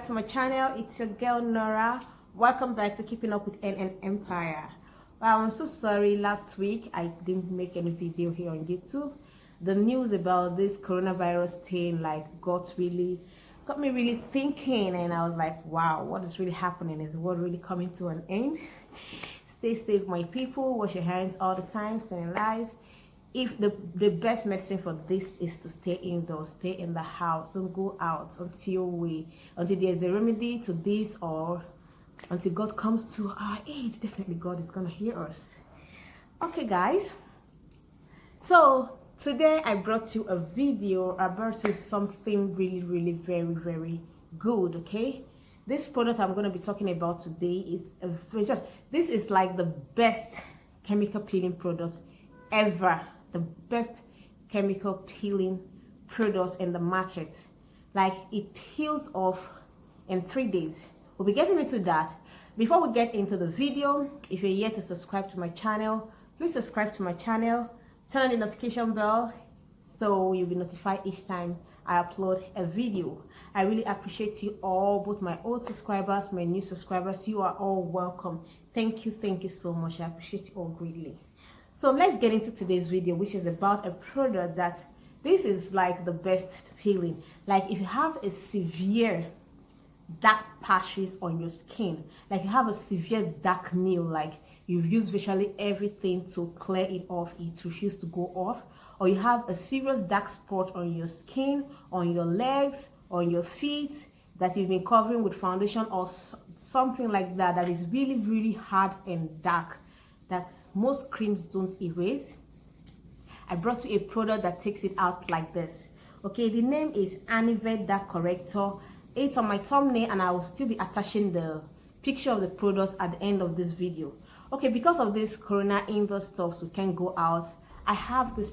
back to my channel. It's your girl Nora. Welcome back to Keeping Up with N and Empire. Wow, I'm so sorry, last week I didn't make any video here on YouTube. The news about this coronavirus thing got me really thinking, and I was like, wow, what is really happening? Is the world really coming to an end? Stay safe, my people. Wash your hands all the time, sterilize. If the best medicine for this is to stay indoors, stay in the house, don't go out until there's a remedy to this, or until God comes to our aid. Definitely God is gonna hear us. Okay guys, so today I brought you a video about something really very good. Okay, this product I'm going to be talking about today this is like the best chemical peeling product ever. The best chemical peeling product in the market. Like, it peels off in 3 days. We'll be getting into that. Before we get into the video, if you're yet to subscribe to my channel, please subscribe to my channel, turn on the notification bell so you'll be notified each time I upload a video. I really appreciate you all, both my old subscribers, my new subscribers. You are all welcome. Thank you so much. I appreciate you all greatly. So let's get into today's video, which is about a product that this is like the best peeling. Like, if you have a severe dark patches on your skin, like you have a severe dark nail, like you've used virtually everything to clear it off, it refuses to go off, or you have a serious dark spot on your skin, on your legs, on your feet, that you've been covering with foundation or something like that, that is really hard and dark, that most creams don't erase, I brought you a product that takes it out like this. Okay, the name is Anivate Dark Corrector. It's on my thumbnail, and I will still be attaching the picture of the product at the end of this video. Okay, because of this corona indoor stuff, we can't go out. I have this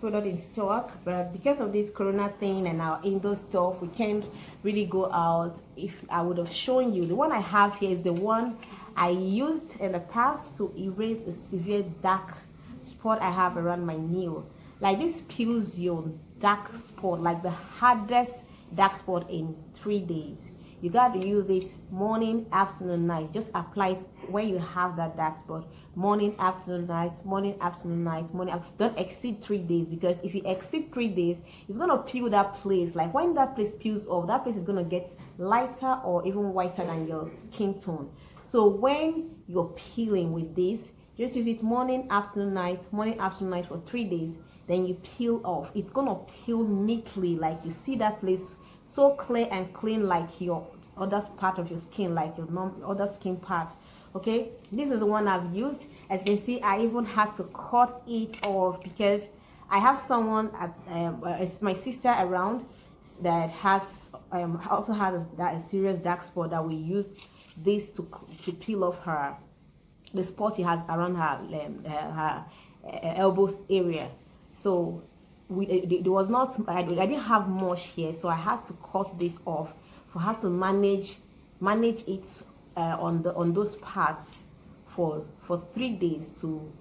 product in stock, but because of this corona thing and our indoor stuff, we can't really go out. If I would have shown you, the one I have here is the one I used in the past to erase a severe dark spot I have around my nail. Like, this peels your dark spot, like the hardest dark spot, in 3 days. You got to use it morning, afternoon, night. Just apply it when you have that dark spot. Morning, afternoon, night, morning, afternoon, night, don't exceed 3 days, because if you exceed 3 days, it's gonna peel that place. Like, when that place peels off, that place is gonna get lighter or even whiter than your skin tone. So when you're peeling with this, just use it morning, afternoon, night for 3 days. Then you peel off. It's gonna peel neatly, like you see that place so clear and clean, like your other part of your skin, like your other skin part. Okay, this is the one I've used. As you can see, I even had to cut it off because I have someone it's my sister around that has also has a serious dark spot, that we used this to peel off the spot she has around her elbows area. So there was not, I didn't have much here, so I had to cut this off for her to manage it on those parts for 3 days to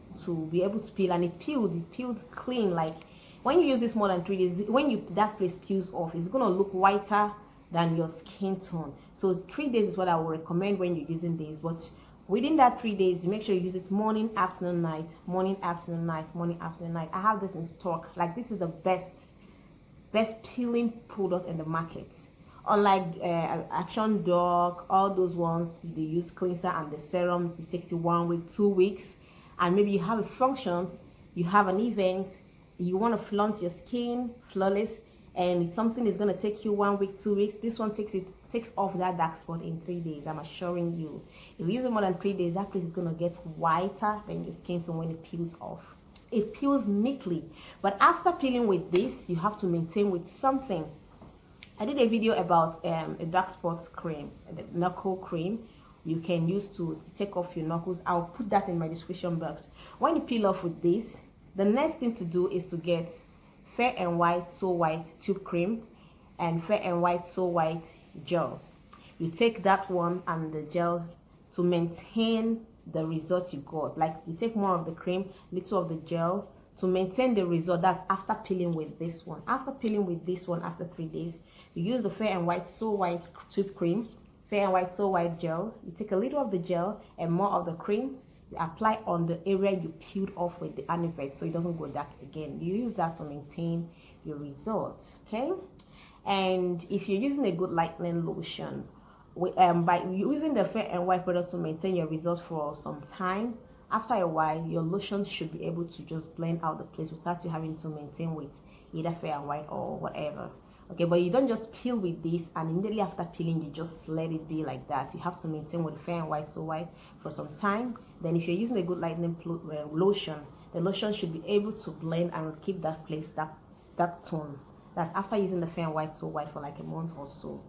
be able to peel. And it peeled clean. Like, when you use this more than 3 days, when that place peels off, it's gonna look whiter than your skin tone. So 3 days is what I would recommend when you're using this. But within that 3 days, you make sure you use it morning, afternoon, night, morning, afternoon, night, morning, afternoon, night. I have this in stock. Like, this is the best peeling product in the market. Unlike Action Dog, all those ones, they use cleanser and the serum. It takes you 1 week, 2 weeks, and maybe you have a function, you have an event, you want to flaunt your skin flawless, and something is going to take you 1 week, 2 weeks. This one takes off that dark spot in 3 days. I'm assuring you. If you use it more than 3 days, that place is going to get whiter than your skin tone when it peels off. It peels neatly. But after peeling with this, you have to maintain with something. I did a video about a dark spot cream, the knuckle cream you can use to take off your knuckles. I'll put that in my description box. When you peel off with this, the next thing to do is to get Fair and White So White tube cream and Fair and White So White gel. You take that one and the gel to maintain the results you got. Like, you take more of the cream, little of the gel to maintain the result. That's after peeling with this one. After peeling with this one, after 3 days, you use the Fair and White So White tooth cream, Fair and White So White gel. You take a little of the gel and more of the cream, you apply on the area you peeled off with the Anivate so it doesn't go dark again. You use that to maintain your results. Okay, and if you're using a good lightening lotion, by using the Fair and White product to maintain your results for some time, after a while your lotion should be able to just blend out the place without you having to maintain with either Fair and White or whatever. Okay, but you don't just peel with this and immediately after peeling you just let it be like that. You have to maintain with Fair and White So White for some time. Then if you're using a good lightening lotion, the lotion should be able to blend and keep that place, that tone. That's after using the Fair and White So White for like a month or so.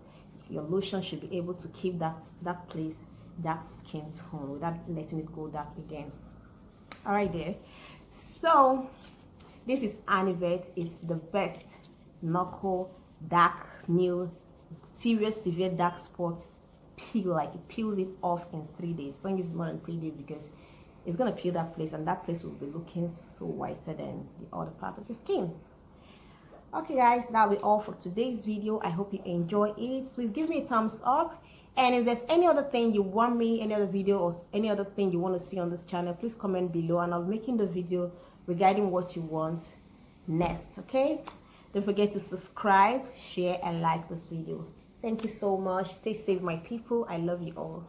Your lotion should be able to keep that place, that skin tone, without letting it go dark again. All right there. So this is Anivate. It's the best knuckle dark nail serious severe dark spot peel. Like it peels it off in 3 days. Don't use more than 3 days because it's gonna peel that place and that place will be looking so whiter than the other part of your skin. Okay guys, that'll be all for today's video. I hope you enjoy it. Please give me a thumbs up, and if there's any other thing you want me, any other video or any other thing you want to see on this channel, please comment below and I'll be making the video regarding what you want next. Okay, don't forget to subscribe, share and like this video. Thank you so much. Stay safe my people. I love you all.